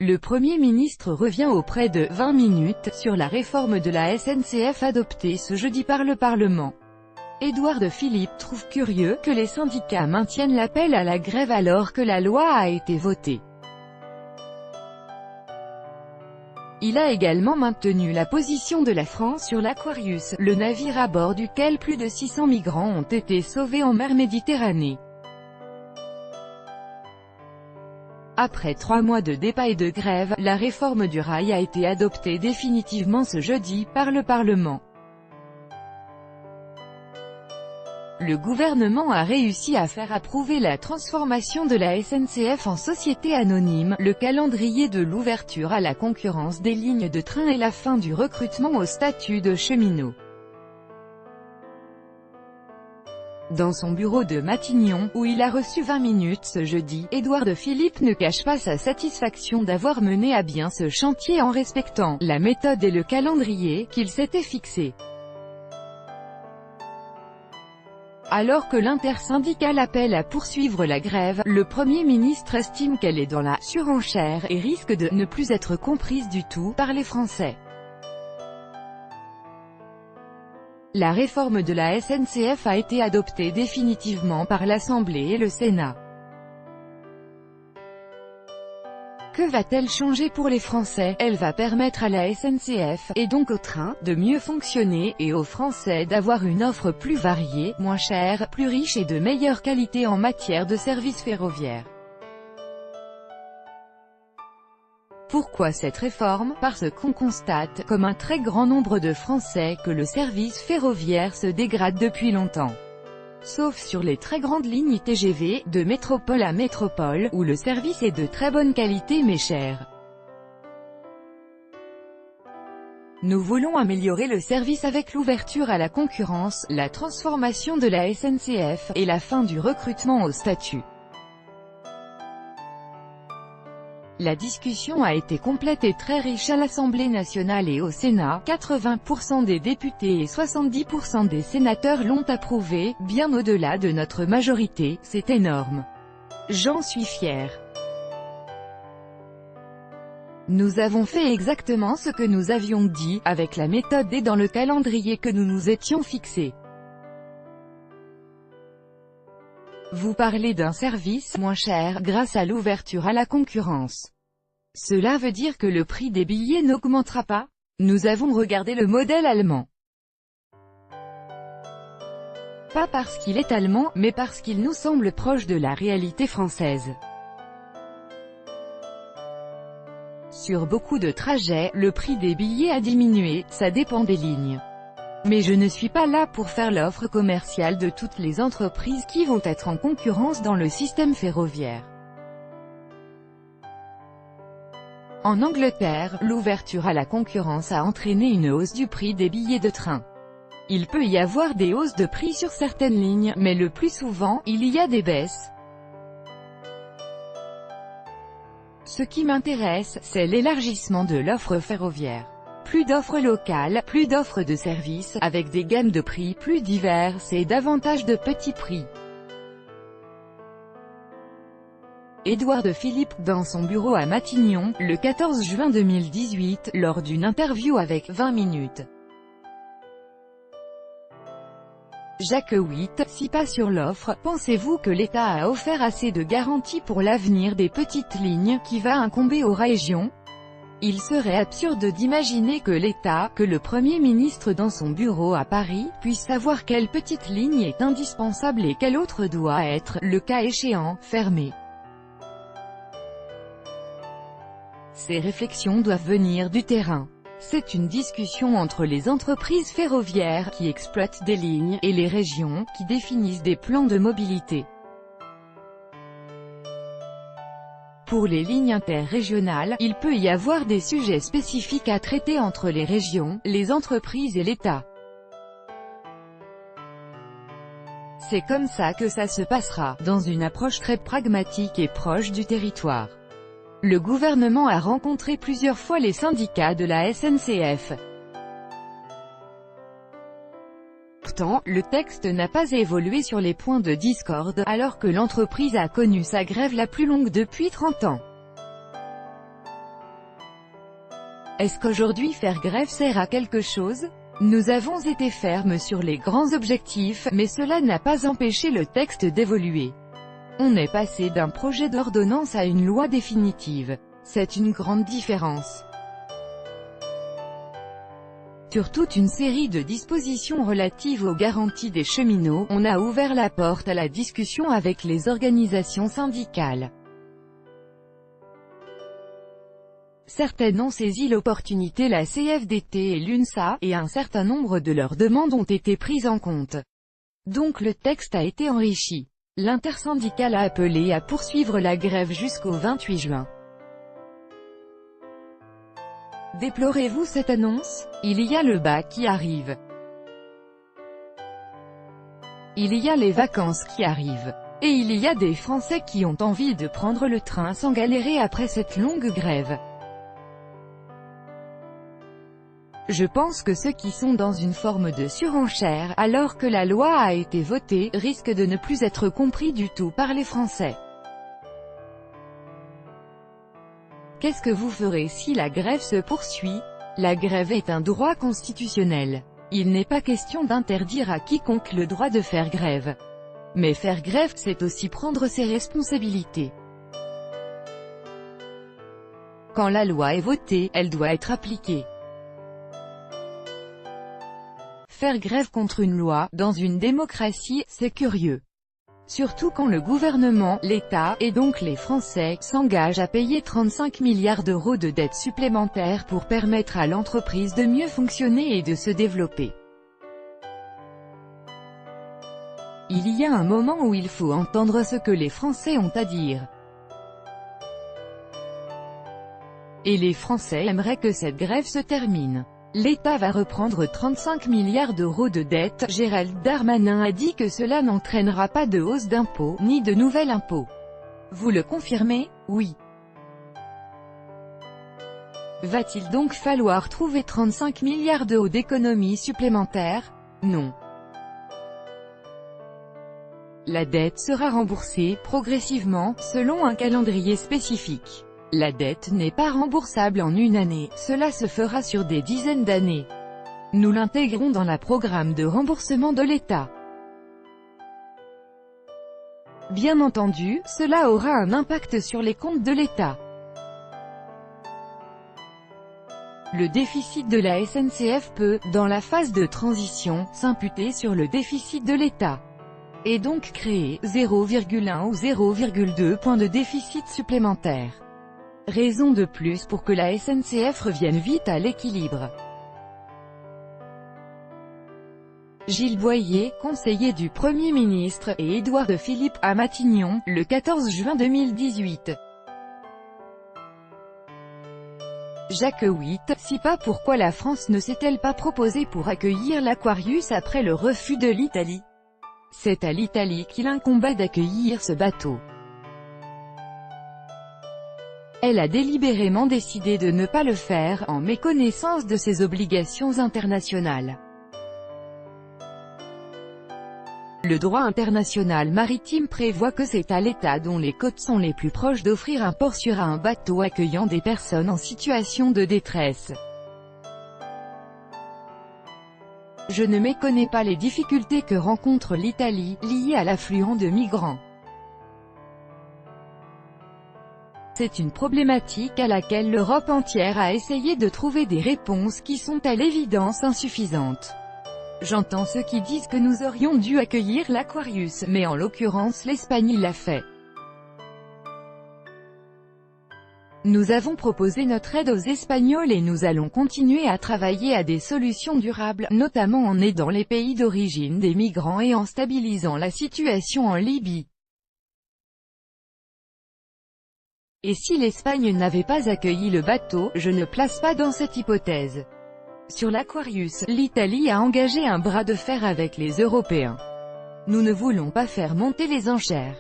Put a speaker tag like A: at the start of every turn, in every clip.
A: Le Premier ministre revient auprès de 20 minutes sur la réforme de la SNCF adoptée ce jeudi par le Parlement. Édouard Philippe trouve curieux que les syndicats maintiennent l'appel à la grève alors que la loi a été votée. Il a également maintenu la position de la France sur l'Aquarius, le navire à bord duquel plus de 600 migrants ont été sauvés en mer Méditerranée. Après 3 mois de débat et de grève, la réforme du rail a été adoptée définitivement ce jeudi par le Parlement. Le gouvernement a réussi à faire approuver la transformation de la SNCF en société anonyme, le calendrier de l'ouverture à la concurrence des lignes de train et la fin du recrutement au statut de cheminot. Dans son bureau de Matignon, où il a reçu 20 minutes ce jeudi, Édouard Philippe ne cache pas sa satisfaction d'avoir mené à bien ce chantier en respectant la méthode et le calendrier qu'il s'était fixé. Alors que l'intersyndicale appelle à poursuivre la grève, le Premier ministre estime qu'elle est dans la surenchère et risque de ne plus être comprise du tout par les Français. La réforme de la SNCF a été adoptée définitivement par l'Assemblée et le Sénat. Que va-t-elle changer pour les Français? Elle va permettre à la SNCF, et donc au train, de mieux fonctionner, et aux Français d'avoir une offre plus variée, moins chère, plus riche et de meilleure qualité en matière de services ferroviaires. Pourquoi cette réforme? Parce qu'on constate, comme un très grand nombre de Français, que le service ferroviaire se dégrade depuis longtemps. Sauf sur les très grandes lignes TGV, de métropole à métropole, où le service est de très bonne qualité mais cher. Nous voulons améliorer le service avec l'ouverture à la concurrence, la transformation de la SNCF, et la fin du recrutement au statut. La discussion a été complète et très riche à l'Assemblée nationale et au Sénat. 80% des députés et 70% des sénateurs l'ont approuvé, bien au-delà de notre majorité, c'est énorme. J'en suis fier. Nous avons fait exactement ce que nous avions dit, avec la méthode et dans le calendrier que nous nous étions fixés. Vous parlez d'un service moins cher grâce à l'ouverture à la concurrence. Cela veut dire que le prix des billets n'augmentera pas? Nous avons regardé le modèle allemand. Pas parce qu'il est allemand, mais parce qu'il nous semble proche de la réalité française. Sur beaucoup de trajets, le prix des billets a diminué, ça dépend des lignes. Mais je ne suis pas là pour faire l'offre commerciale de toutes les entreprises qui vont être en concurrence dans le système ferroviaire. En Angleterre, l'ouverture à la concurrence a entraîné une hausse du prix des billets de train. Il peut y avoir des hausses de prix sur certaines lignes, mais le plus souvent, il y a des baisses. Ce qui m'intéresse, c'est l'élargissement de l'offre ferroviaire. Plus d'offres locales, plus d'offres de services, avec des gammes de prix plus diverses et davantage de petits prix. Édouard Philippe, dans son bureau à Matignon, le 14 juin 2018, lors d'une interview avec 20 minutes. Jacques 8, si pas sur l'offre, pensez-vous que l'État a offert assez de garanties pour l'avenir des petites lignes, qui va incomber aux régions? Il serait absurde d'imaginer que l'État, que le Premier ministre dans son bureau à Paris, puisse savoir quelle petite ligne est indispensable et quelle autre doit être, le cas échéant, fermée. Ces réflexions doivent venir du terrain. C'est une discussion entre les entreprises ferroviaires, qui exploitent des lignes, et les régions, qui définissent des plans de mobilité. Pour les lignes interrégionales, il peut y avoir des sujets spécifiques à traiter entre les régions, les entreprises et l'État. C'est comme ça que ça se passera, dans une approche très pragmatique et proche du territoire. Le gouvernement a rencontré plusieurs fois les syndicats de la SNCF. Pourtant, le texte n'a pas évolué sur les points de discorde, alors que l'entreprise a connu sa grève la plus longue depuis 30 ans. Est-ce qu'aujourd'hui faire grève sert à quelque chose? Nous avons été fermes sur les grands objectifs, mais cela n'a pas empêché le texte d'évoluer. On est passé d'un projet d'ordonnance à une loi définitive. C'est une grande différence. Sur toute une série de dispositions relatives aux garanties des cheminots, on a ouvert la porte à la discussion avec les organisations syndicales. Certaines ont saisi l'opportunité, la CFDT et l'UNSA, et un certain nombre de leurs demandes ont été prises en compte. Donc le texte a été enrichi. L'intersyndicale a appelé à poursuivre la grève jusqu'au 28 juin. Déplorez-vous cette annonce? Il y a le bac qui arrive. Il y a les vacances qui arrivent. Et il y a des Français qui ont envie de prendre le train sans galérer après cette longue grève. Je pense que ceux qui sont dans une forme de surenchère, alors que la loi a été votée, risquent de ne plus être compris du tout par les Français. Qu'est-ce que vous ferez si la grève se poursuit? La grève est un droit constitutionnel. Il n'est pas question d'interdire à quiconque le droit de faire grève. Mais faire grève, c'est aussi prendre ses responsabilités. Quand la loi est votée, elle doit être appliquée. Faire grève contre une loi, dans une démocratie, c'est curieux. Surtout quand le gouvernement, l'État, et donc les Français, s'engagent à payer 35 milliards d'euros de dettes supplémentaires pour permettre à l'entreprise de mieux fonctionner et de se développer. Il y a un moment où il faut entendre ce que les Français ont à dire. Et les Français aimeraient que cette grève se termine. L'État va reprendre 35 milliards d'euros de dettes. Gérald Darmanin a dit que cela n'entraînera pas de hausse d'impôts, ni de nouvel impôt. Vous le confirmez? Oui. Va-t-il donc falloir trouver 35 milliards d'euros d'économies supplémentaires? Non. La dette sera remboursée, progressivement, selon un calendrier spécifique. La dette n'est pas remboursable en une année, cela se fera sur des dizaines d'années. Nous l'intégrons dans le programme de remboursement de l'État. Bien entendu, cela aura un impact sur les comptes de l'État. Le déficit de la SNCF peut, dans la phase de transition, s'imputer sur le déficit de l'État. Et donc créer 0,1 ou 0,2 points de déficit supplémentaire. Raison de plus pour que la SNCF revienne vite à l'équilibre. Gilles Boyer, conseiller du Premier ministre, et Édouard Philippe, à Matignon, le 14 juin 2018. Jacques VIII, si pas pourquoi la France ne s'est-elle pas proposée pour accueillir l'Aquarius après le refus de l'Italie? C'est à l'Italie qu'il incombait d'accueillir ce bateau. Elle a délibérément décidé de ne pas le faire, en méconnaissance de ses obligations internationales. Le droit international maritime prévoit que c'est à l'État dont les côtes sont les plus proches d'offrir un port sûr à un bateau accueillant des personnes en situation de détresse. Je ne méconnais pas les difficultés que rencontre l'Italie, liées à l'affluent de migrants. C'est une problématique à laquelle l'Europe entière a essayé de trouver des réponses qui sont à l'évidence insuffisantes. J'entends ceux qui disent que nous aurions dû accueillir l'Aquarius, mais en l'occurrence l'Espagne l'a fait. Nous avons proposé notre aide aux Espagnols et nous allons continuer à travailler à des solutions durables, notamment en aidant les pays d'origine des migrants et en stabilisant la situation en Libye. Et si l'Espagne n'avait pas accueilli le bateau, je ne place pas dans cette hypothèse. Sur l'Aquarius, l'Italie a engagé un bras de fer avec les Européens. Nous ne voulons pas faire monter les enchères.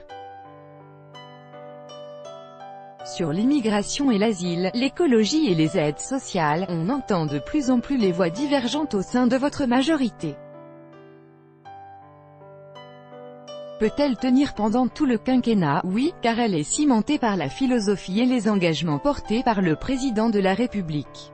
A: Sur l'immigration et l'asile, l'écologie et les aides sociales, on entend de plus en plus les voix divergentes au sein de votre majorité. Peut-elle tenir pendant tout le quinquennat? Oui, car elle est cimentée par la philosophie et les engagements portés par le président de la République.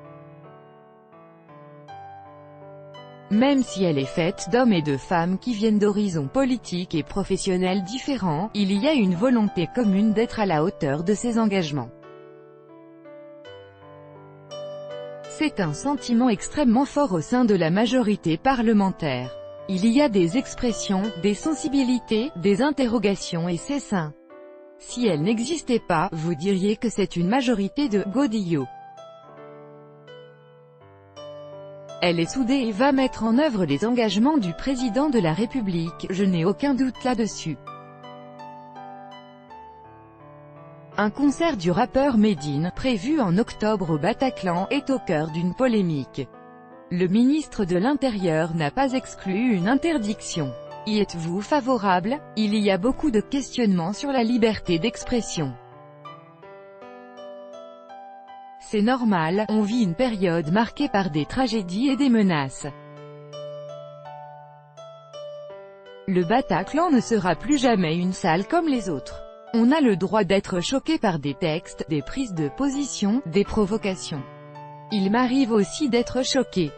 A: Même si elle est faite d'hommes et de femmes qui viennent d'horizons politiques et professionnels différents, il y a une volonté commune d'être à la hauteur de ces engagements. C'est un sentiment extrêmement fort au sein de la majorité parlementaire. Il y a des expressions, des sensibilités, des interrogations et c'est sain. Si elle n'existait pas, vous diriez que c'est une majorité de godillots. Elle est soudée et va mettre en œuvre les engagements du président de la République, je n'ai aucun doute là-dessus. Un concert du rappeur Medine, prévu en octobre au Bataclan, est au cœur d'une polémique. Le ministre de l'Intérieur n'a pas exclu une interdiction. Y êtes-vous favorable? Il y a beaucoup de questionnements sur la liberté d'expression. C'est normal, on vit une période marquée par des tragédies et des menaces. Le Bataclan ne sera plus jamais une salle comme les autres. On a le droit d'être choqué par des textes, des prises de position, des provocations. Il m'arrive aussi d'être choqué.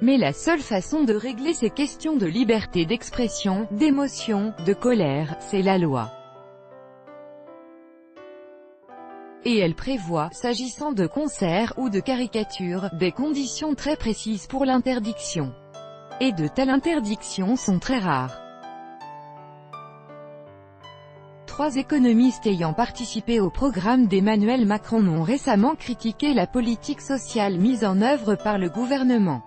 A: Mais la seule façon de régler ces questions de liberté d'expression, d'émotion, de colère, c'est la loi. Et elle prévoit, s'agissant de concerts ou de caricatures, des conditions très précises pour l'interdiction. Et de telles interdictions sont très rares. 3 économistes ayant participé au programme d'Emmanuel Macron ont récemment critiqué la politique sociale mise en œuvre par le gouvernement.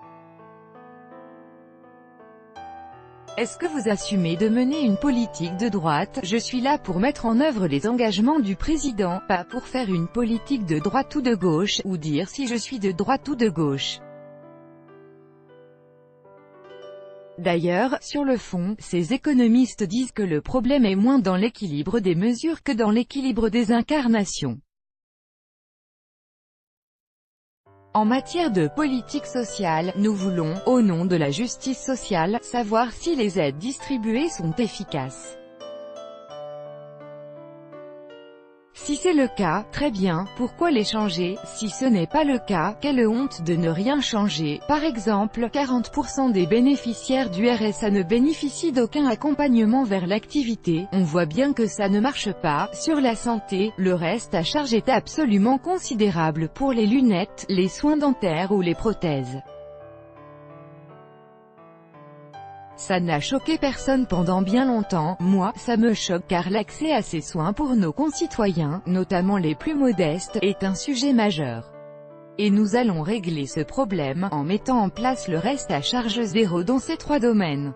A: Est-ce que vous assumez de mener une politique de droite? Je suis là pour mettre en œuvre les engagements du président, pas pour faire une politique de droite ou de gauche, ou dire si je suis de droite ou de gauche. D'ailleurs, sur le fond, ces économistes disent que le problème est moins dans l'équilibre des mesures que dans l'équilibre des incarnations. En matière de politique sociale, nous voulons, au nom de la justice sociale, savoir si les aides distribuées sont efficaces. Si c'est le cas, très bien, pourquoi les changer? Si ce n'est pas le cas, quelle honte de ne rien changer. Par exemple, 40% des bénéficiaires du RSA ne bénéficient d'aucun accompagnement vers l'activité. On voit bien que ça ne marche pas. Sur la santé, le reste à charge est absolument considérable pour les lunettes, les soins dentaires ou les prothèses. Ça n'a choqué personne pendant bien longtemps, moi, ça me choque car l'accès à ces soins pour nos concitoyens, notamment les plus modestes, est un sujet majeur. Et nous allons régler ce problème, en mettant en place le reste à charge zéro dans ces 3 domaines.